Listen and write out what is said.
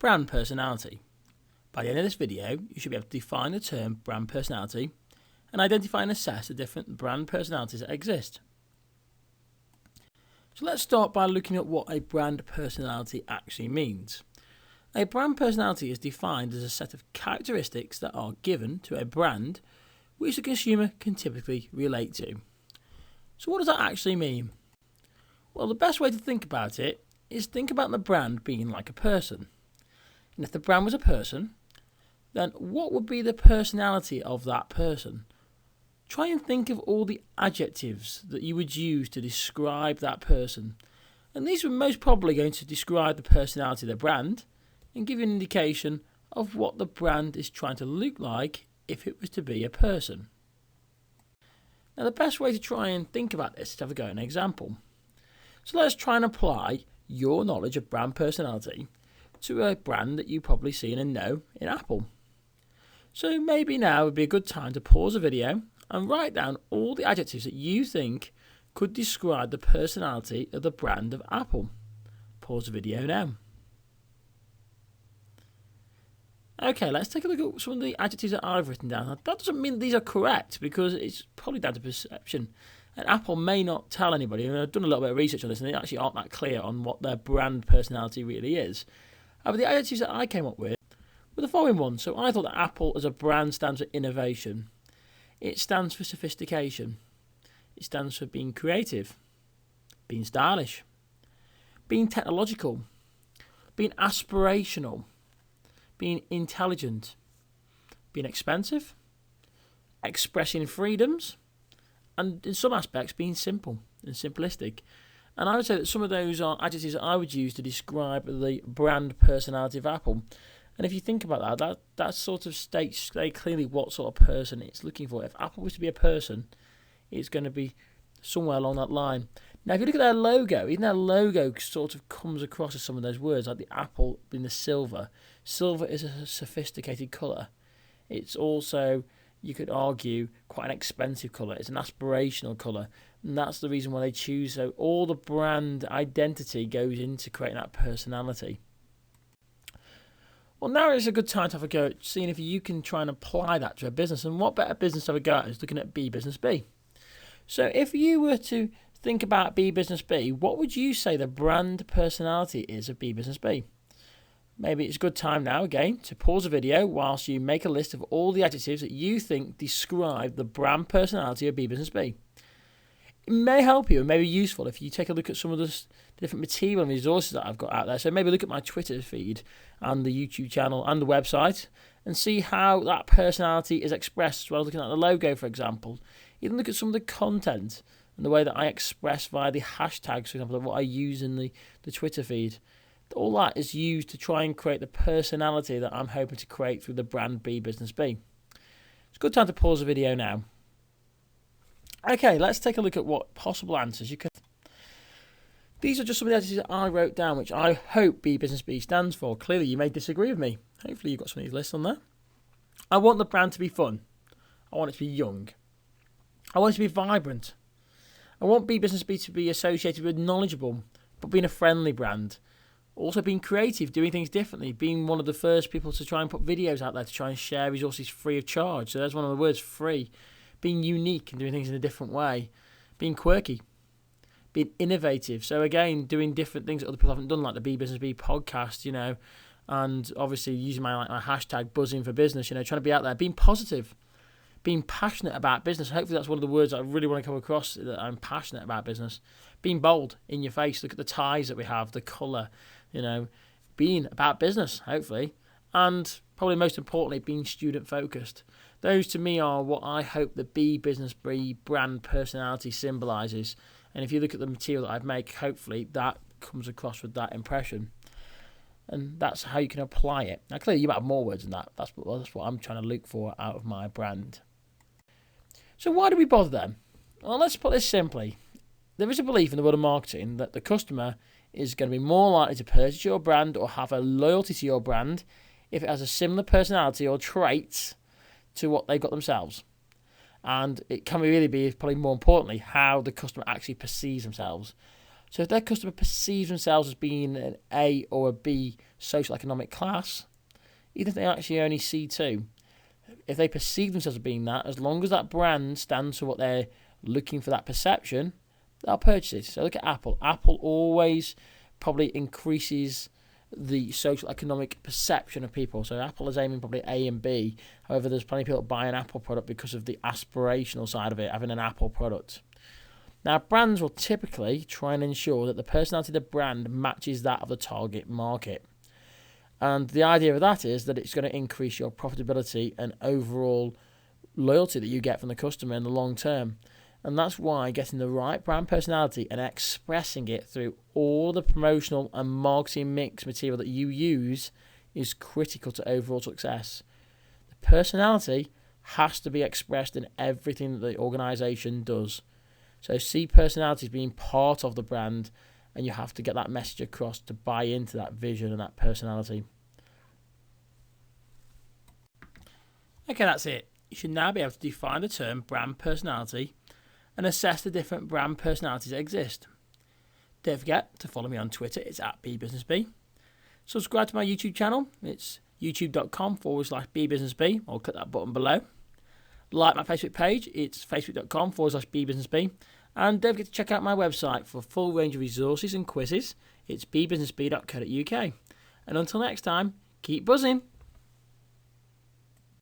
Brand personality. By the end of this video, you should be able to define the term brand personality and identify and assess the different brand personalities that exist. So let's start by looking at what a brand personality actually means. A brand personality is defined as a set of characteristics that are given to a brand which the consumer can typically relate to. So what does that actually mean? Well, the best way to think about it is think about the brand being like a person. And if the brand was a person, then what would be the personality of that person? Try and think of all the adjectives that you would use to describe that person. And these are most probably going to describe the personality of the brand and give you an indication of what the brand is trying to look like if it was to be a person. Now, the best way to try and think about this is to have a go at an example. So let's try and apply your knowledge of brand personality to a brand that you probably seen and know in Apple. So maybe now would be a good time to pause the video and write down all the adjectives that you think could describe the personality of the brand of Apple. Pause the video now. Okay, let's take a look at some of the adjectives that I've written down. Now, that doesn't mean these are correct because it's probably down to perception. And Apple may not tell anybody, and I've done a little bit of research on this and they actually aren't that clear on what their brand personality really is. However, the adjectives that I came up with were the following ones. So I thought that Apple as a brand stands for innovation. It stands for sophistication. It stands for being creative, being stylish, being technological, being aspirational, being intelligent, being expensive, expressing freedoms, and in some aspects being simple and simplistic. And I would say that some of those are adjectives that I would use to describe the brand personality of Apple. And if you think about that sort of states very clearly what sort of person it's looking for. If Apple was to be a person, it's going to be somewhere along that line. Now, if you look at their logo, even their logo sort of comes across as some of those words, like the apple being the silver. Silver is a sophisticated colour. It's also, you could argue, quite an expensive colour. It's an aspirational colour. And that's the reason why they choose. So all the brand identity goes into creating that personality. Well, now is a good time to have a go at seeing if you can try and apply that to a business. And what better business to have a go at is looking at BeeBusinessBee. So if you were to think about BeeBusinessBee, what would you say the brand personality is of BeeBusinessBee? Maybe it's a good time now, again, to pause the video whilst you make a list of all the adjectives that you think describe the brand personality of BeeBusinessBee. It may help you and may be useful if you take a look at some of the different material and resources that I've got out there. So maybe look at my Twitter feed and the YouTube channel and the website and see how that personality is expressed, as well as looking at the logo, for example. Even look at some of the content and the way that I express via the hashtags, for example, of what I use in the Twitter feed. All that is used to try and create the personality that I'm hoping to create through the brand BeeBusinessBee. It's a good time to pause the video now. Okay, let's take a look at what possible answers you could. These are just some of the adjectives that I wrote down, which I hope BeeBusinessBee stands for. Clearly, you may disagree with me. Hopefully, you've got some of these lists on there. I want the brand to be fun. I want it to be young. I want it to be vibrant. I want BeeBusinessBee to be associated with knowledgeable, but being a friendly brand. Also being creative, doing things differently, being one of the first people to try and put videos out there to try and share resources free of charge. So there's one of the words, free. Being unique and doing things in a different way. Being quirky. Being innovative. So again, doing different things that other people haven't done, like the BeeBusinessBee podcast, and obviously using my hashtag buzzing for business, trying to be out there. Being positive. Being passionate about business. Hopefully that's one of the words I really want to come across, that I'm passionate about business. Being bold, in your face. Look at the ties that we have, the colour, being about business, hopefully. And probably most importantly, being student focused. Those to me are what I hope the BeeBusinessBee brand personality symbolises. And if you look at the material that I've made, hopefully that comes across with that impression. And that's how you can apply it. Now clearly you might have more words than that. That's what I'm trying to look for out of my brand. So why do we bother then? Well, let's put this simply. There is a belief in the world of marketing that the customer is going to be more likely to purchase your brand or have a loyalty to your brand if it has a similar personality or traits to what they've got themselves. And it can really be, probably more importantly, how the customer actually perceives themselves. So if their customer perceives themselves as being an A or a B social economic class, even if they actually only C2, if they perceive themselves as being that, as long as that brand stands for what they're looking for, that perception, they'll purchase it. So look at Apple. Apple always probably increases the social economic perception of people. So Apple is aiming probably A and B. However, there's plenty of people that buy an Apple product because of the aspirational side of it, having an Apple product. Now, brands will typically try and ensure that the personality of the brand matches that of the target market. And the idea of that is that it's going to increase your profitability and overall loyalty that you get from the customer in the long term. And that's why getting the right brand personality and expressing it through all the promotional and marketing mix material that you use is critical to overall success. The personality has to be expressed in everything that the organisation does. So see personality as being part of the brand, and you have to get that message across to buy into that vision and that personality. Okay, that's it. You should now be able to define the term brand personality and assess the different brand personalities that exist. Don't forget to follow me on Twitter. It's at BeeBusinessBee. Subscribe to my YouTube channel. It's youtube.com/BeeBusinessBee, or click that button below. Like my Facebook page. It's facebook.com/BeeBusinessBee. And don't forget to check out my website for a full range of resources and quizzes. It's BeeBusinessBee.co.uk. And until next time, keep buzzing.